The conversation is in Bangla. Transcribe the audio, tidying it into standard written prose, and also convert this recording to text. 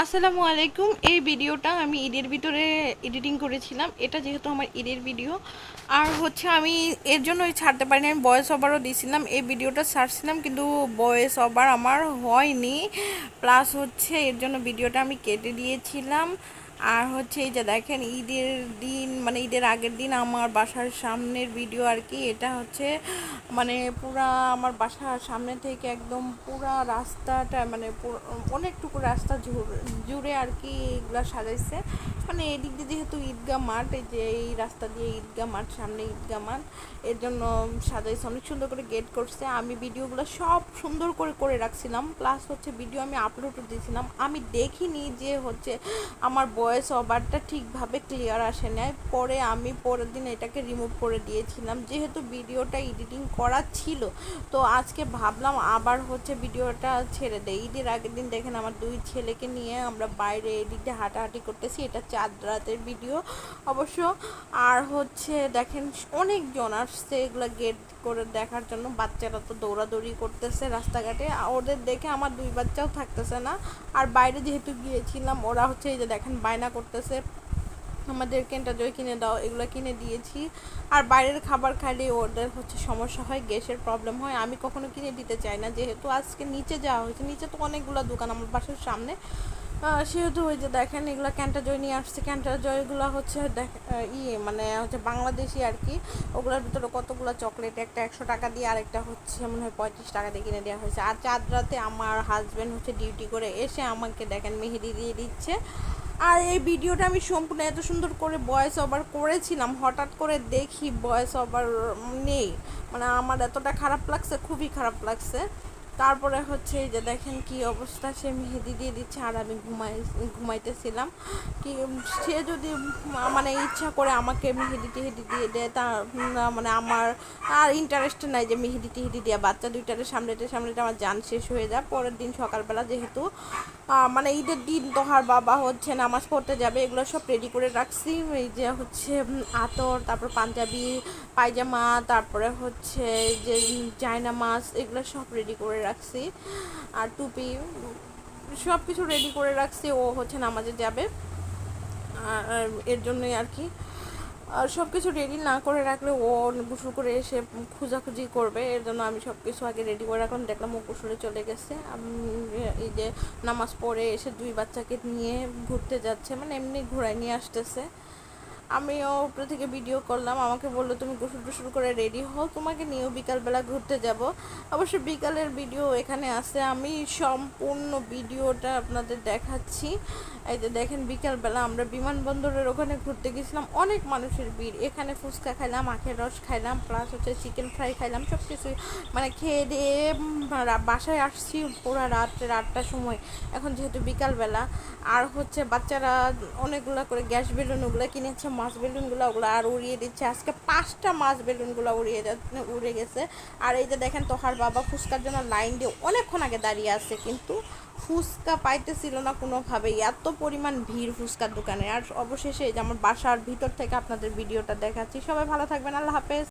আসসালামু আলাইকুম। এই ভিডিওটা আমি ঈদের ভিতরে এডিটিং করেছিলাম। এটা যেহেতু আমার ঈদের ভিডিও আর হচ্ছে আমি এর জন্যই ছাড়তে পারিনি, আমি ভয়েস ওভারও দিয়েছিলাম। এই ভিডিওটা ছাড়ছিলাম কিন্তু ভয়েস ওভার আমার হয়নি, প্লাস হচ্ছে এর জন্য ভিডিওটা আমি কেটে দিয়েছিলাম। আর হচ্ছে এই যে দেখেন ঈদের দিন মানে ঈদের আগের দিন আমার বাসার সামনের ভিডিও আর কি। এটা হচ্ছে মানে পুরা আমার বাসার সামনে থেকে একদম পুরা রাস্তাটা মানে অনেকটুকু রাস্তা জুড়ে আর কি এগুলা সাজাইছে। মানে এদিক দিয়ে যেহেতু ঈদগাহ মাঠ, এই যে এই রাস্তা দিয়ে ঈদগাহ মাঠ, সামনে ঈদগাহ মাঠ, এর জন্য সাজাইছে, অনেক সুন্দর করে গেট করছে। আমি ভিডিওগুলো সব সুন্দর করে করে রাখছিলাম, প্লাস হচ্ছে ভিডিও আমি আপলোডও দিয়েছিলাম। আমি দেখিনি যে হচ্ছে আমার ভয়েস ওভারটা ঠিকভাবে ক্লিয়ার আসে নাই, পরে আমি পরের দিন এটাকে রিমুভ করে দিয়েছিলাম যেহেতু ভিডিওটা এডিটিং করা ছিল। তো আজকে ভাবলাম আবার হচ্ছে ভিডিওটা ছেড়ে দেয়। ঈদের আগের দিন দেখেন আমার দুই ছেলেকে নিয়ে আমরা বাইরে এদিক দিয়ে হাঁটাহাঁটি করতেছি, এটা চাঁদ রাতের ভিডিও অবশ্য। আর হচ্ছে দেখেন অনেকজন আসছে এগুলো গেট করে দেখার জন্য, বাচ্চারা তো দৌড়াদৌড়ি করতেছে রাস্তাঘাটে, ওদের দেখে আমার দুই বাচ্চাও থাকতেছে না। আর বাইরে যেহেতু গিয়েছিলাম ওরা হচ্ছে এই যে দেখেন বায়না করতেছে আমাদের কেনটা জয় কিনে দাও, এগুলো কিনে দিয়েছি। আর বাইরের খাবার খাইলে ওদের হচ্ছে সমস্যা হয়, গ্যাসের প্রবলেম হয়, আমি কখনো কিনে দিতে চাই না। যেহেতু আজকে নিচে যাওয়া হয়েছে, নিচে তো অনেকগুলো দোকান আমার বাসার সামনে, সেহেতু ওই যে দেখেন এগুলো ক্যান্টা জয় নিয়ে আসছে। ক্যান্টা জয়গুলো হচ্ছে মানে হচ্ছে বাংলাদেশি আর কি। ওগুলোর ভিতরে কতগুলো চকলেট, একটা 100 টাকা দিয়ে আর একটা হচ্ছে মনে হয় 35 টাকা দিয়ে কিনে দেওয়া হয়েছে। আর চাঁদ রাতে আমার হাজব্যান্ড হচ্ছে ডিউটি করে এসে আমাকে দেখেন মেহেদি দিয়ে দিচ্ছে। আর এই ভিডিওটা আমি সম্পূর্ণ এত সুন্দর করে ভয়েস ওভার করেছিলাম, হঠাৎ করে দেখি ভয়েস ওভার নেই। মানে আমার এতটা খারাপ লাগছে, খুবই খারাপ লাগছে। তারপরে হচ্ছে এই যে দেখেন কি অবস্থা, সে মেহেদি দিয়ে দিচ্ছে আর আমি ঘুমাইতেছিলাম। কি সে যদি মানে ইচ্ছা করে আমাকে মেহেদি টেহেদি দিয়ে দেয়, তা মানে আমার আর ইন্টারেস্ট নাই যে মেহেদি টেহেদি দেওয়া। বাচ্চা দুইটারে সামনেতে সামনেতে আমার জান শেষ হয়ে যায়। পরের দিন সকালবেলা যেহেতু মানে ঈদের দিন তোহার বাবা হচ্ছে নামাজ পড়তে যাবে, এগুলো সব রেডি করে রাখছি। এই যে হচ্ছে আতর, তারপর পাঞ্জাবি পায়জামা, তারপরে হচ্ছে যে জায়নামাজ, এগুলো সব রেডি করে রাখছি। আর টুপি, সব কিছু রেডি করে রাখছি। ও হচ্ছে নামাজে যাবে আর এর জন্যই আর কি। আর সব কিছু রেডি না করে রাখলে ও গোসল করে এসে খোঁজাখুঁজি করবে, এর জন্য আমি সব কিছু আগে রেডি করে রাখলাম। দেখলাম ও গোসলে চলে গেছে। আমি এই যে নামাজ পড়ে এসে দুই বাচ্চাকে নিয়ে ঘুরতে যাচ্ছে, মানে এমনি ঘোরায় নিয়ে আসতেছে। আমিও উপরে থেকে ভিডিও করলাম, আমাকে বললো তুমি গোসল টোসল করে রেডি হও, তোমাকে নিয়েও বিকালবেলা ঘুরতে যাব। অবশ্য বিকালের ভিডিও এখানে আছে, আমি সম্পূর্ণ ভিডিওটা আপনাদের দেখাচ্ছি। এই যে দেখেন বিকালবেলা আমরা বিমানবন্দরের ওখানে ঘুরতে গেছিলাম, অনেক মানুষের ভিড়। এখানে ফুচকা খাইলাম, আখের রস খাইলাম, প্লাস হচ্ছে চিকেন ফ্রাই খাইলাম, সব কিছু মানে খেয়ে দিয়ে বাসায় আসছি পুরো রাত্রে 8টার সময়। এখন যেহেতু বিকালবেলা, আর হচ্ছে বাচ্চারা অনেকগুলো করে গ্যাস বেলুন ওগুলো কিনেছে, মাছ বেলুনগুলো ওগুলো আর উড়িয়ে দিচ্ছে। আজকে 5টা মাছ বেলুনগুলো উড়ে গেছে। আর এই যে দেখেন তোহার বাবা ফুচকার জন্য লাইন দিয়ে অনেকক্ষণ আগে দাঁড়িয়ে আছে, কিন্তু ফুচকা পাইতেছিল না কোনোভাবেই, এত পরিমাণ ভিড় ফুচকার দোকানে। আর অবশেষে এই যে আমার বাসার ভিতর থেকে আপনাদের ভিডিওটা দেখাচ্ছি। সবাই ভালো থাকবেন, আল্লাহ হাফেজ।